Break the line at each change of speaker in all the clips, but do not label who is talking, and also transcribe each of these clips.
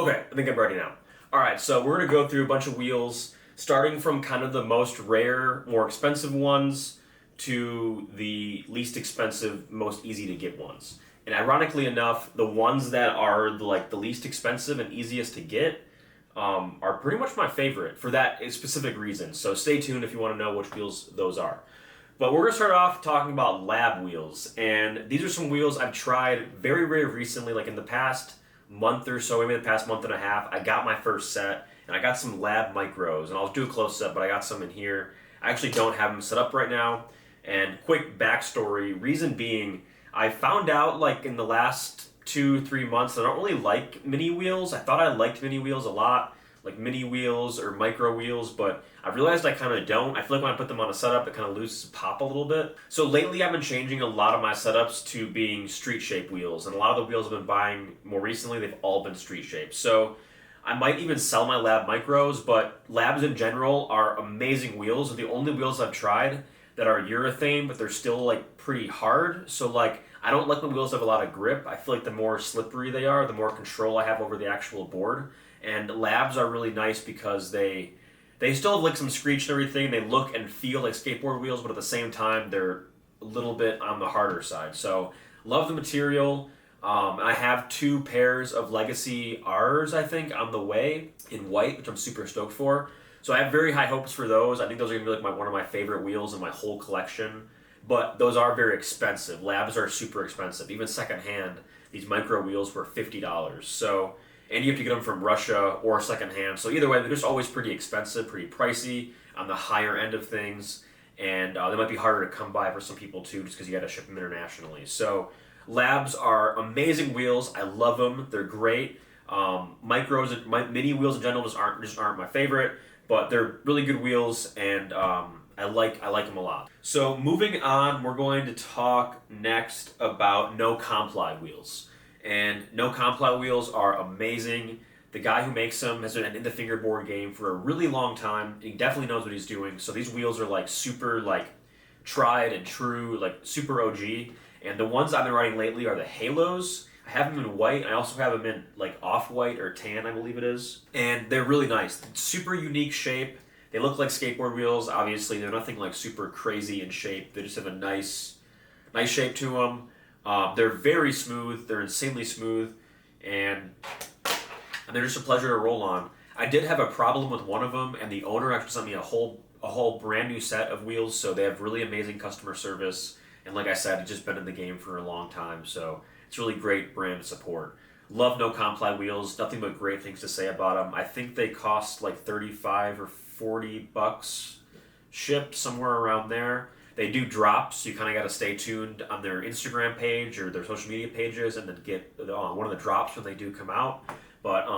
Okay, I think I'm ready now. All right, so we're gonna go through a bunch of wheels, starting from kind of the most rare, more expensive ones to the least expensive, most easy to get ones. And ironically enough, the ones that are the least expensive and easiest to get are pretty much my favorite for that specific reason. So stay tuned if you want to know which wheels those are. But we're gonna start off talking about lab wheels, and these are some wheels I've tried very, very recently, like in the past month or so, maybe the past month and a half. I got my first set, and I got some lab micros, and I'll do a close up, but I got some in here. I actually don't have them set up right now. And quick backstory, reason being, I found out like in the last 2-3 months that I don't really like mini wheels. I thought I liked mini wheels a lot, like mini wheels or micro wheels, but I realized I kind of don't. I feel like when I put them on a setup, it kind of loses pop a little bit. So lately I've been changing a lot of my setups to being street shape wheels, and a lot of the wheels I've been buying more recently, they've all been street shaped. So I might even sell my lab micros, but labs in general are amazing wheels. They're the only wheels I've tried that are urethane, but they're still like pretty hard. So like I don't like when wheels have a lot of grip. I feel like the more slippery they are, the more control I have over the actual board. And labs are really nice because they still have like some screech and everything. They look and feel like skateboard wheels, but at the same time they're a little bit on the harder side. So love the material. I have 2 pairs of Legacy R's, I think, on the way in white, which I'm super stoked for. So I have very high hopes for those. I think those are gonna be like one of my favorite wheels in my whole collection. But those are very expensive. Labs are super expensive. Even secondhand, these micro wheels were $50. So, and you have to get them from Russia or secondhand. So either way, they're just always pretty expensive, pretty pricey on the higher end of things. And they might be harder to come by for some people too, just because you got to ship them internationally. So labs are amazing wheels. I love them. They're great. Mini wheels in general just aren't my favorite, but they're really good wheels, and I like them a lot. So moving on, we're going to talk next about no comply wheels. And no comply wheels are amazing. The guy who makes them has been in the fingerboard game for a really long time. He definitely knows what he's doing. So these wheels are like super like tried and true, like super OG. And the ones I've been riding lately are the Halos. I have them in white. I also have them in like off-white or tan, I believe it is. And they're really nice. Super unique shape. They look like skateboard wheels. Obviously, they're nothing like super crazy in shape. They just have a nice shape to them. They're very smooth. They're insanely smooth, and they're just a pleasure to roll on. I did have a problem with one of them, and the owner actually sent me a whole brand new set of wheels. So they have really amazing customer service, and like I said, it's just been in the game for a long time. So it's really great brand support. Love no comply wheels. Nothing but great things to say about them. I think they cost like $35 or $40 shipped, somewhere around there. They do drops, so you kind of got to stay tuned on their Instagram page or their social media pages and then get one of the drops when they do come out. But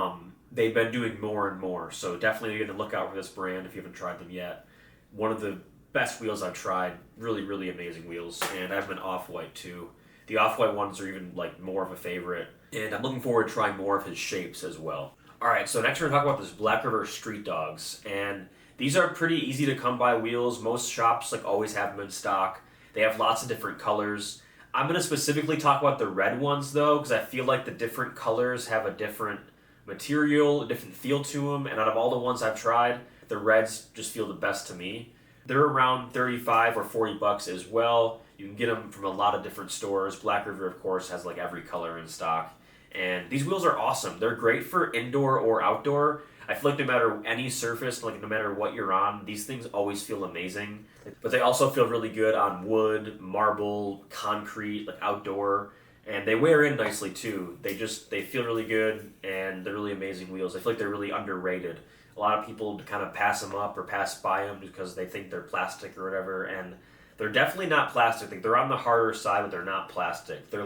they've been doing more and more, so definitely be on the lookout for this brand if you haven't tried them yet. One of the best wheels I've tried. Really, really amazing wheels, and I've been off-white too. The off-white ones are even like more of a favorite, and I'm looking forward to trying more of his shapes as well. Alright, so next we're going to talk about this Black River Street Dogs, and these are pretty easy to come by wheels. Most shops like always have them in stock. They have lots of different colors. I'm going to specifically talk about the red ones though, because I feel like the different colors have a different material, a different feel to them, and out of all the ones I've tried, the reds just feel the best to me. They're around $35 or $40 as well. You can get them from a lot of different stores. Black River, of course, has like every color in stock. And these wheels are awesome. They're great for indoor or outdoor. I feel like no matter any surface, like no matter what you're on, these things always feel amazing. But they also feel really good on wood, marble, concrete, like outdoor. And they wear in nicely too. They feel really good, and they're really amazing wheels. I feel like they're really underrated. A lot of people kind of pass them up or pass by them because they think they're plastic or whatever, and they're definitely not plastic. Like, they're on the harder side, but they're not plastic. They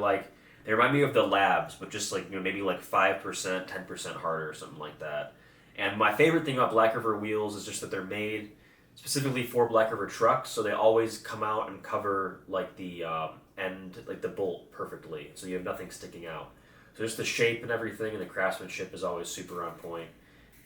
remind me of the Labs, but just like, maybe like 5%, 10% harder or something like that. And my favorite thing about Black River wheels is just that they're made specifically for Black River trucks, so they always come out and cover like the end, like the bolt perfectly, so you have nothing sticking out. So just the shape and everything, and the craftsmanship is always super on point,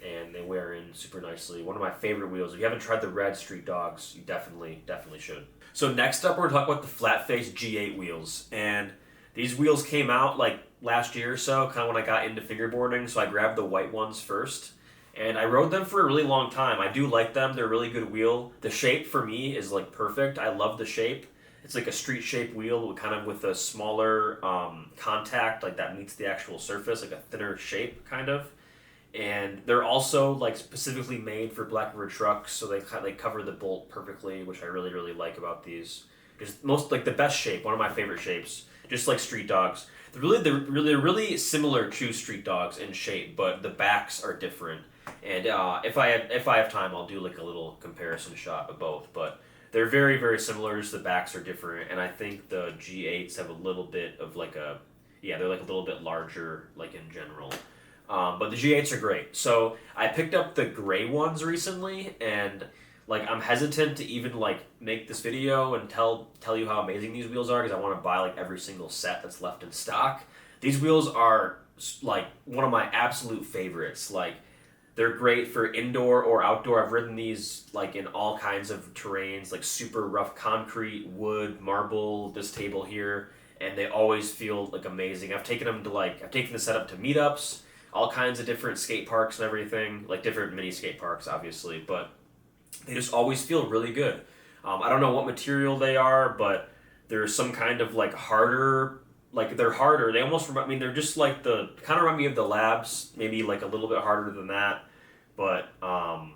and they wear in super nicely. One of my favorite wheels. If you haven't tried the red Street Dogs, you definitely should. So next up, we're going to talk about the flat face G8 wheels, and these wheels came out like last year or so, kind of when I got into fingerboarding, so I grabbed the white ones first. And I rode them for a really long time. I do like them. They're a really good wheel. The shape for me is like perfect. I love the shape. It's like a street shape wheel, kind of with a smaller contact, like that meets the actual surface, like a thinner shape, kind of. And they're also like specifically made for Black River trucks, so they cover the bolt perfectly, which I really really like about these. Just most like the best shape, one of my favorite shapes, just like street dogs. They're really similar to street dogs in shape, but the backs are different. And if I have time, I'll do like a little comparison shot of both. But they're very very similar. Just the backs are different, and I think the G8s have a little bit of like a they're like a little bit larger like in general. But the G8s are great. So I picked up the gray ones recently, and like I'm hesitant to even like make this video and tell you how amazing these wheels are because I want to buy like every single set that's left in stock. These wheels are like one of my absolute favorites. Like they're great for indoor or outdoor. I've ridden these like in all kinds of terrains, like super rough concrete, wood, marble, this table here, and they always feel like amazing. I've taken the setup to meetups, all kinds of different skate parks and everything, like different mini skate parks, obviously, but they just always feel really good. I don't know what material they are, but they're some kind of like harder, like they're harder. They almost remind me, they're just like kind of remind me of the Labs, maybe like a little bit harder than that, but I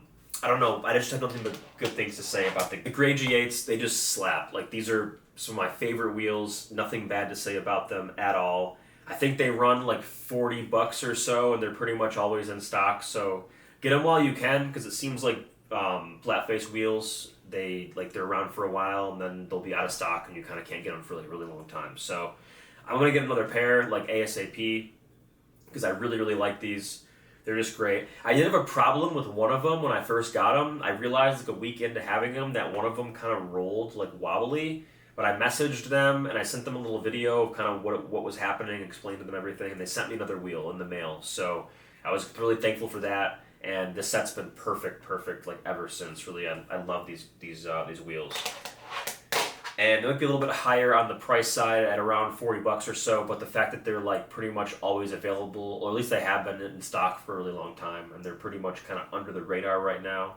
don't know. I just have nothing but good things to say about the Gray G8s. They just slap. Like these are some of my favorite wheels. Nothing bad to say about them at all. I think they run like $40 or so, and they're pretty much always in stock. So get them while you can, because it seems like flat face wheels, they're around for a while, and then they'll be out of stock, and you kind of can't get them for like a really long time. So I'm gonna get another pair like ASAP, because I really really like these. They're just great. I did have a problem with one of them when I first got them. I realized like a week into having them that one of them kind of rolled like wobbly. But I messaged them and I sent them a little video of kind of what was happening, explained to them everything, and they sent me another wheel in the mail. So I was really thankful for that. And this set's been perfect like ever since. Really, I love these wheels. And they might be a little bit higher on the price side at around $40 or so, but the fact that they're like pretty much always available, or at least they have been in stock for a really long time, and they're pretty much kind of under the radar right now.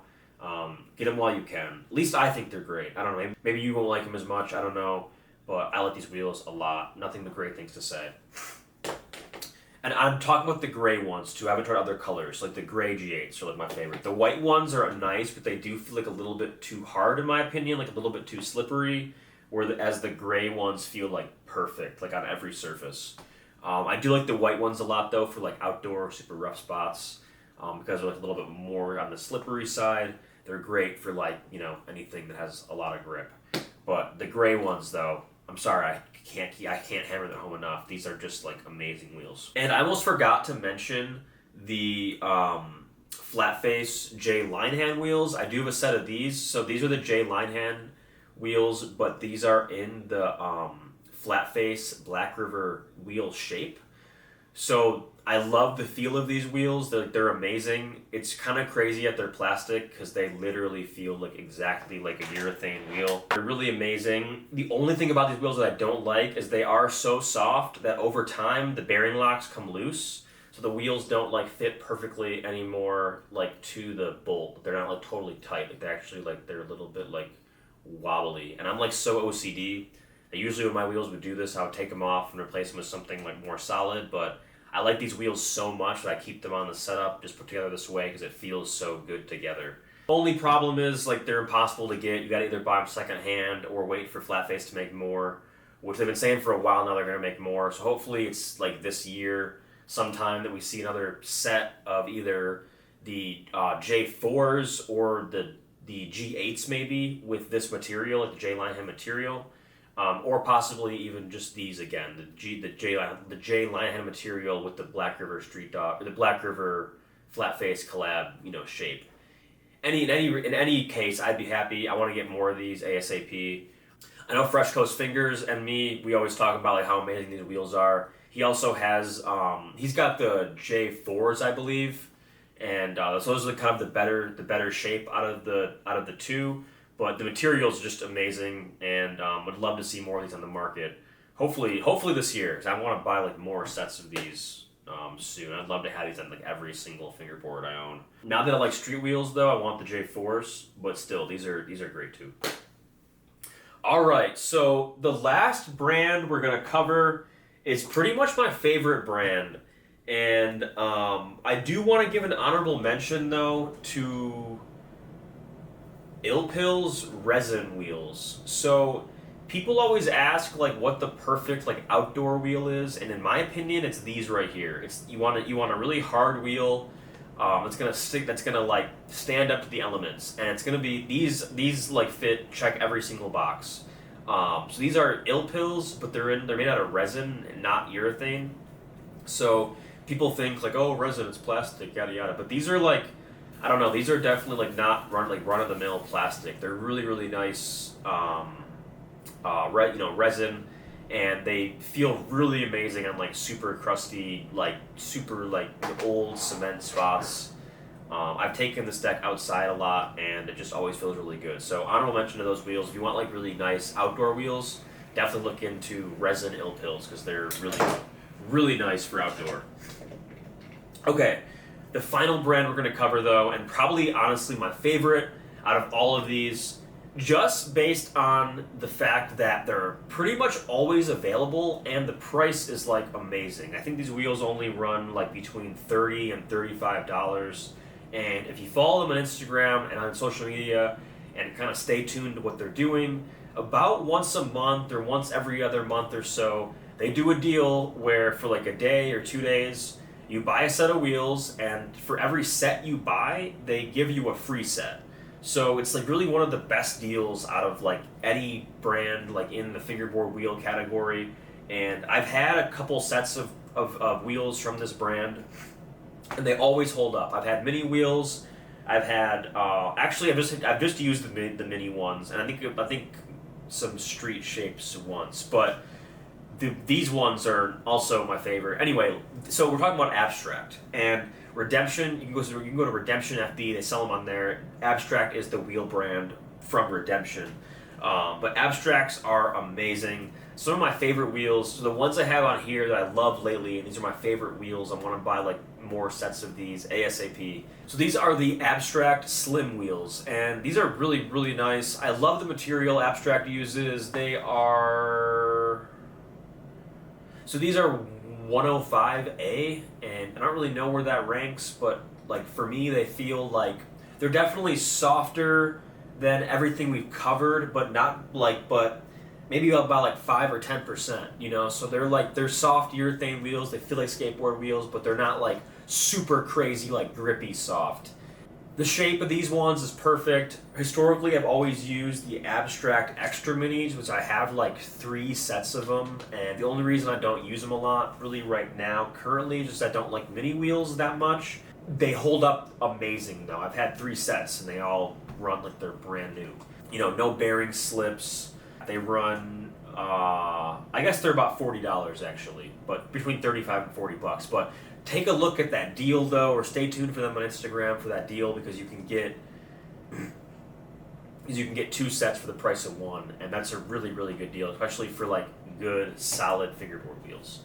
Get them while you can. At least I think they're great. I don't know, maybe you won't like them as much, I don't know, but I like these wheels a lot. Nothing but great things to say. And I'm talking about the gray ones too. I haven't tried other colors. Like the gray G8s are like my favorite. The white ones are nice, but they do feel like a little bit too hard in my opinion, like a little bit too slippery. Whereas the gray ones feel like perfect, like on every surface. I do like the white ones a lot though for like outdoor super rough spots, because they're like a little bit more on the slippery side. They're great for like anything that has a lot of grip. But the gray ones though, I'm sorry, I can't hammer them home enough. These are just like amazing wheels. And I almost forgot to mention the flat face J Linehand wheels. I do have a set of these. So these are the J Linehand wheels, but these are in the flat face Black River wheel shape. So I love the feel of these wheels. They're amazing. It's kind of crazy that they're plastic because they literally feel like exactly like a urethane wheel. They're really amazing. The only thing about these wheels that I don't like is they are so soft that over time the bearing locks come loose. So the wheels don't like fit perfectly anymore like to the bolt. They're not like totally tight. Like they're a little bit like wobbly. And I'm like so OCD. Usually when my wheels would do this, I would take them off and replace them with something like more solid, but I like these wheels so much that I keep them on the setup, just put together this way because it feels so good together. Only problem is like they're impossible to get. You gotta either buy them secondhand or wait for Flatface to make more, which they've been saying for a while now they're gonna make more. So hopefully it's like this year sometime that we see another set of either the J4s or the G8s maybe with this material, like the J Linehand material. Or possibly even just these again, the J Linehand material with the Black River Street Dog, or the Black River Flat Face collab, shape. In any case, I'd be happy. I want to get more of these ASAP. I know Fresh Coast Fingers and me, we always talk about like how amazing these wheels are. He also has, he's got the J4s, I believe, and so those are kind of the better shape out of the two. But the material is just amazing, and would love to see more of these on the market. Hopefully this year, because I want to buy like more sets of these soon. I'd love to have these on like every single fingerboard I own. Now that I like street wheels, though, I want the J4s, but still, these are great too. All right, so the last brand we're gonna cover is pretty much my favorite brand, and I do want to give an honorable mention though to Ilpil's resin wheels. So people always ask like what the perfect like outdoor wheel is, and in my opinion, it's these right here. It's you want a really hard wheel that's gonna like stand up to the elements, and it's gonna be these like check every single box. So these are Ilpils, but they're made out of resin and not urethane. So people think like, oh, resin, it's plastic, yada yada. But these are like, I don't know, these are definitely like not run of the mill plastic. They're really nice, resin, and they feel really amazing on like super crusty, like super like old cement spots. I've taken this deck outside a lot, and it just always feels really good. So honorable mention to those wheels. If you want like really nice outdoor wheels, definitely look into resin Ilpils because they're really nice for outdoor. Okay, the final brand we're going to cover though, and probably honestly my favorite out of all of these, just based on the fact that they're pretty much always available and the price is like amazing. I think these wheels only run like between $30 and $35. And if you follow them on Instagram and on social media and kind of stay tuned to what they're doing, about once a month or once every other month or so, they do a deal where for like a day or 2 days, you buy a set of wheels, and for every set you buy, they give you a free set. So it's like really one of the best deals out of like any brand like in the fingerboard wheel category. And I've had a couple sets of wheels from this brand, and they always hold up. I've had mini wheels. I've had actually I've just used the mini ones, and I think some street shapes once, but these ones are also my favorite. Anyway, so we're talking about Abstract and Redemption. You can go to Redemption FB. They sell them on there. Abstract is the wheel brand from Redemption, but Abstracts are amazing. Some of my favorite wheels, so the ones I have on here that I love lately, and these are my favorite wheels. I want to buy like more sets of these ASAP. So these are the Abstract Slim wheels, and these are really nice. I love the material Abstract uses. These are 105A, and I don't really know where that ranks, but like for me, they feel like they're definitely softer than everything we've covered, but maybe about like 5 or 10%, you know? So they're soft urethane wheels. They feel like skateboard wheels, but they're not like super crazy, like grippy soft. The shape of these ones is perfect. Historically, I've always used the Abstract Extra Minis, which I have like 3 sets of them. And the only reason I don't use them a lot really right now, currently, is just I don't like mini wheels that much. They hold up amazing though. I've had 3 sets and they all run like they're brand new. You know, no bearing slips. They run, I guess they're about $40 actually, but between $35 and $40. But take a look at that deal though, or stay tuned for them on Instagram for that deal, because you can get 2 sets for the price of 1, and that's a really good deal, especially for like good solid fingerboard wheels.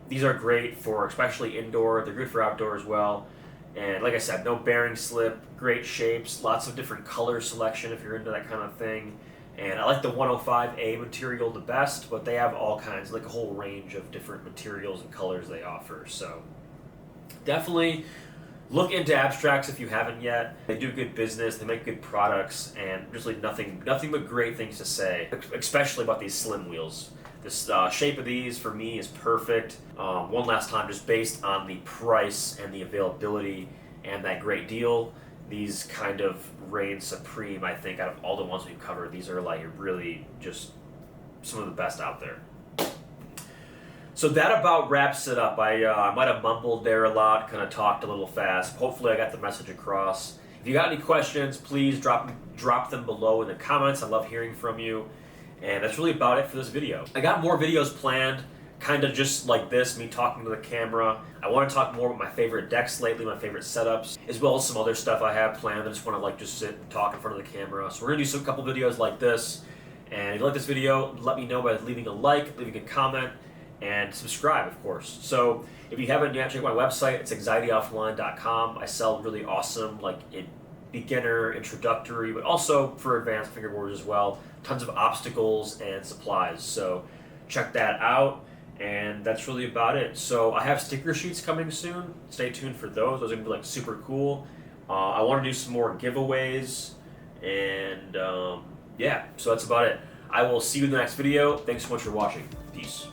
These are great for especially indoor. They're good for outdoor as well. And like I said, no bearing slip, great shapes, lots of different color selection if you're into that kind of thing. And I like the 105A material the best, but they have all kinds, like a whole range of different materials and colors they offer. So definitely look into Abstracts if you haven't yet. They do good business, they make good products, and there's like nothing but great things to say, especially about these slim wheels. This shape of these for me is perfect. One last time, just based on the price and the availability and that great deal, these kind of reign supreme, I think, out of all the ones we've covered. These are like really just some of the best out there. So that about wraps it up. I might have mumbled there a lot, kind of talked a little fast. Hopefully I got the message across. If you got any questions, please drop them below in the comments. I love hearing from you. And that's really about it for this video. I got more videos planned, kind of just like this, me talking to the camera. I want to talk more about my favorite decks lately, my favorite setups, as well as some other stuff I have planned. I just want to just sit and talk in front of the camera. So we're going to do a couple videos like this. And if you like this video, let me know by leaving a like, leaving a comment, and subscribe, of course. So if you haven't yet, check out my website. It's anxiettyoffline.com. I sell really awesome, like beginner, introductory, but also for advanced fingerboards as well. Tons of obstacles and supplies. So check that out. And that's really about it. So I have sticker sheets coming soon. Stay tuned for those. Those are gonna be like super cool. I want to do some more giveaways, and yeah, so that's about it. I will see you in the next video. Thanks so much for watching. Peace.